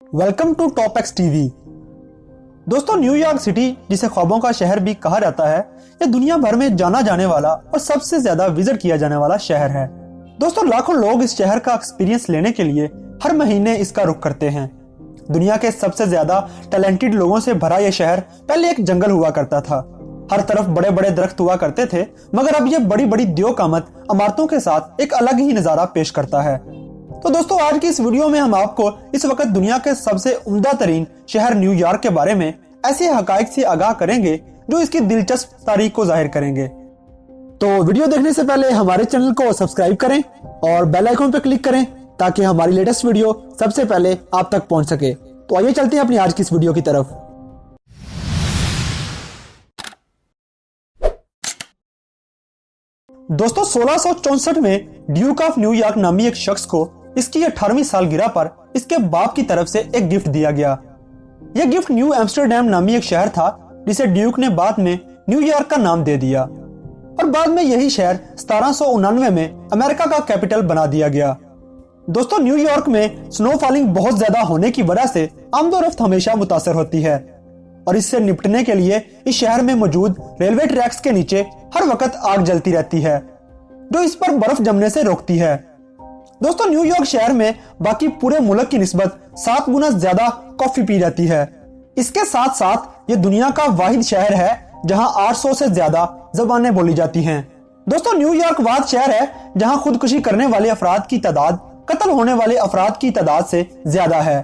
Welcome to top X TV. दोस्तों, New York city, जिसे ख्वाबों का शहर भी कहा जाता है, यह दुनिया भर में जाना जाने वाला और सबसे ज्यादा विजिट किया जाने वाला शहर है। दोस्तों, लाखों लोग इस शहर का एक्सपीरियंस लेने के लिए हर महीने इसका रुख करते हैं। दुनिया के सबसे ज्यादा टैलेंटेड लोगों से भरा यह शहर पहले एक जंगल हुआ करता था। हर तरफ बड़े बड़े दरख्त हुआ करते थे, मगर अब यह बड़ी बड़ी द्योकामत इमारतों के साथ एक अलग ही नजारा पेश करता है। तो दोस्तों, आज की इस वीडियो में हम आपको इस वक्त दुनिया के सबसे उम्दा तरीन शहर न्यूयॉर्क के बारे में ऐसे हकाइक से आगाह करेंगे जो इसकी दिलचस्प तारीख को जाहिर करेंगे। तो वीडियो देखने से पहले हमारे चैनल को सब्सक्राइब करें और बेल आइकन पर क्लिक करें ताकि हमारी लेटेस्ट वीडियो सबसे पहले आप तक पहुंच सके। तो आइए चलते हैं अपनी आज की इस वीडियो की तरफ। दोस्तों, 1664 में ड्यूक ऑफ न्यूयॉर्क नामी एक शख्स को इसकी 18वीं सालगिरह पर इसके बाप की तरफ से एक गिफ्ट दिया गया। यह गिफ्ट न्यू एम्स्टरडेम नामी एक शहर था, जिसे ड्यूक ने बाद में न्यूयॉर्क का नाम दे दिया और बाद में यही शहर 1789 में अमेरिका का कैपिटल बना दिया गया। दोस्तों, न्यूयॉर्क में स्नोफॉलिंग बहुत ज्यादा होने की वजह से आमदोरफ्त हमेशा मुतासर होती है और इससे निपटने के लिए इस शहर में मौजूद रेलवे ट्रैक्स के नीचे हर वक्त आग जलती रहती है, जो इस पर बर्फ जमने से रोकती है। दोस्तों, न्यूयॉर्क शहर में बाकी पूरे मुल्क की निस्बत 7 गुना ज्यादा कॉफी पी जाती है। इसके साथ साथ ये दुनिया का वाहिद शहर है जहां 800 से ज्यादा जबानें बोली जाती हैं। दोस्तों, न्यूयॉर्क वाद शहर है जहां खुदकुशी करने वाले अफराद की तादाद कत्ल होने वाले अफराद की तादाद से ज्यादा है।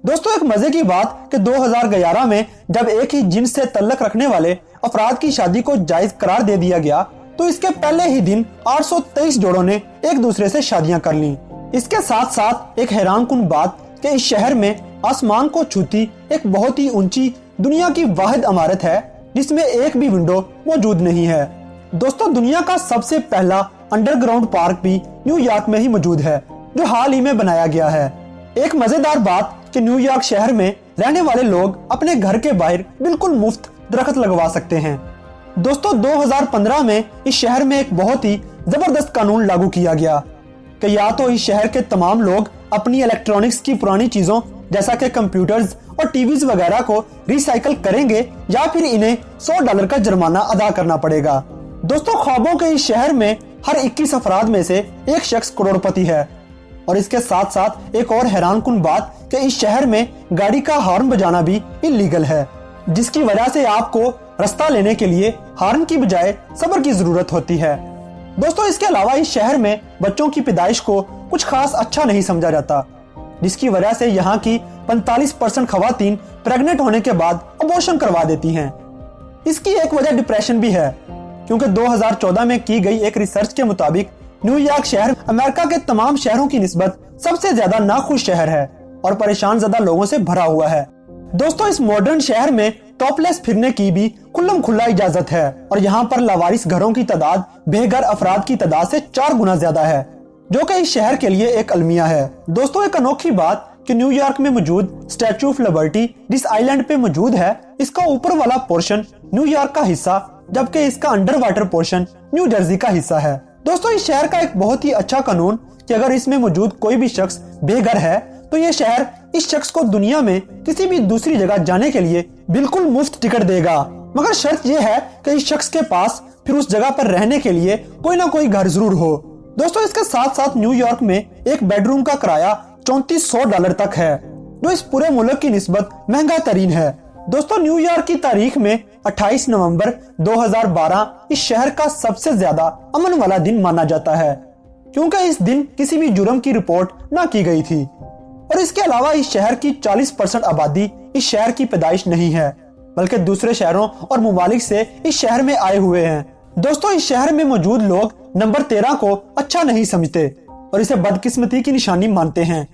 दोस्तों, एक मजे की बात कि 2011 में जब एक ही जिन्स से तल्लक रखने वाले अफराद की शादी को जायज करार दे दिया गया, तो इसके पहले ही दिन 823 जोड़ों ने एक दूसरे से शादियां कर लीं। इसके साथ साथ एक हैरानकुन बात कि इस शहर में आसमान को छूती एक बहुत ही ऊंची दुनिया की वाहिद इमारत है जिसमें एक भी विंडो मौजूद नहीं है। दोस्तों, दुनिया का सबसे पहला अंडरग्राउंड पार्क भी न्यूयॉर्क में ही मौजूद है, जो हाल ही में बनाया गया है। एक मजेदार बात कि न्यूयॉर्क शहर में रहने वाले लोग अपने घर के बाहर बिल्कुल मुफ्त दरख्त लगवा सकते हैं। दोस्तों, 2015 में इस शहर में एक बहुत ही जबरदस्त कानून लागू किया गया कि या तो इस शहर के तमाम लोग अपनी इलेक्ट्रॉनिक्स की पुरानी चीजों जैसा कि कंप्यूटर्स और टीवीज वगैरह को रिसाइकल करेंगे या फिर इन्हें $100 का जुर्माना अदा करना पड़ेगा। दोस्तों, ख्वाबों के इस शहर में हर 21 अफराद में से एक शख्स करोड़पति है और इसके साथ साथ एक और हैरानकुन बात कि इस शहर में गाड़ी का हॉर्न बजाना भी इलीगल है, जिसकी वजह से आपको रास्ता लेने के लिए हॉर्न की बजाय सब्र की जरूरत होती है। दोस्तों, इसके अलावा इस शहर में बच्चों की पैदाइश को कुछ खास अच्छा नहीं समझा जाता, जिसकी वजह से यहाँ की 45% खवातीन प्रेग्नेंट होने के बाद अबॉर्शन करवा देती हैं। इसकी एक वजह डिप्रेशन भी है, क्योंकि 2014 में की गई एक रिसर्च के मुताबिक न्यूयॉर्क शहर अमेरिका के तमाम शहरों की निस्बत सबसे ज्यादा नाखुश शहर है और परेशान ज्यादा लोगों से भरा हुआ है। दोस्तों, इस मॉडर्न शहर में टॉपलेस फिरने की भी खुल्लम खुल्ला इजाजत है और यहाँ पर लावारिस घरों की तादाद बेघर अफराद की तादाद से 4 गुना ज्यादा है, जो कि इस शहर के लिए एक अलमिया है। दोस्तों, एक अनोखी बात कि न्यूयॉर्क में मौजूद स्टैच्यू ऑफ लिबर्टी जिस आइलैंड पे मौजूद है, इसका ऊपर वाला पोर्शन न्यूयॉर्क का हिस्सा, जबकि इसका under water portion new Jersey का हिस्सा है। दोस्तों, इस शहर का एक बहुत ही अच्छा कानून कि अगर इसमें मौजूद कोई भी शख्स बेघर है तो ये शहर इस शख्स को दुनिया में किसी भी दूसरी जगह जाने के लिए बिल्कुल मुफ्त टिकट देगा, मगर शर्त यह है कि इस शख्स के पास फिर उस जगह पर रहने के लिए कोई ना कोई घर जरूर हो। दोस्तों, इसके साथ साथ न्यूयॉर्क में एक बेडरूम का किराया $3400 तक है, जो इस पूरे मुल्क की निस्बत महंगा तरीन है। दोस्तों, न्यूयॉर्क की तारीख में 28 नवंबर 2012 इस शहर का सबसे ज्यादा अमन वाला दिन माना जाता है, क्योंकि इस दिन किसी भी जुर्म की रिपोर्ट न की गई थी और इसके अलावा इस शहर की 40% आबादी इस शहर की पैदाइश नहीं है, बल्कि दूसरे शहरों और ममालिक से इस शहर में आए हुए हैं। दोस्तों, इस शहर में मौजूद लोग नंबर 13 को अच्छा नहीं समझते और इसे बदकिस्मती की निशानी मानते हैं,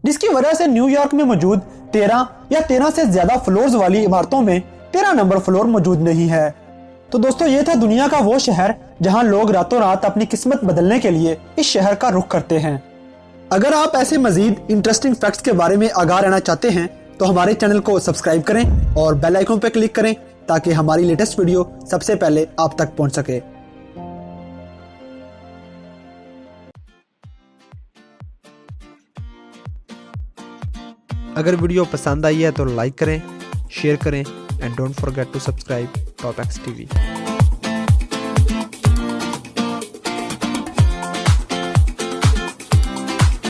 जिसकी वजह से न्यूयॉर्क में मौजूद 13 या 13 से ज्यादा फ्लोर्स वाली इमारतों में 13 नंबर फ्लोर मौजूद नहीं है। तो दोस्तों, ये था दुनिया का वो शहर जहां लोग रातों रात अपनी किस्मत बदलने के लिए इस शहर का रुख करते हैं। अगर आप ऐसे मजीद इंटरेस्टिंग फैक्ट्स के बारे में आगाह रहना चाहते हैं तो हमारे चैनल को सब्सक्राइब करें और बेल आइकन पर क्लिक करें ताकि हमारी लेटेस्ट वीडियो सबसे पहले आप तक पहुंच सके। अगर वीडियो पसंद आई है तो लाइक करें, शेयर करें and don't forget to subscribe top X TV.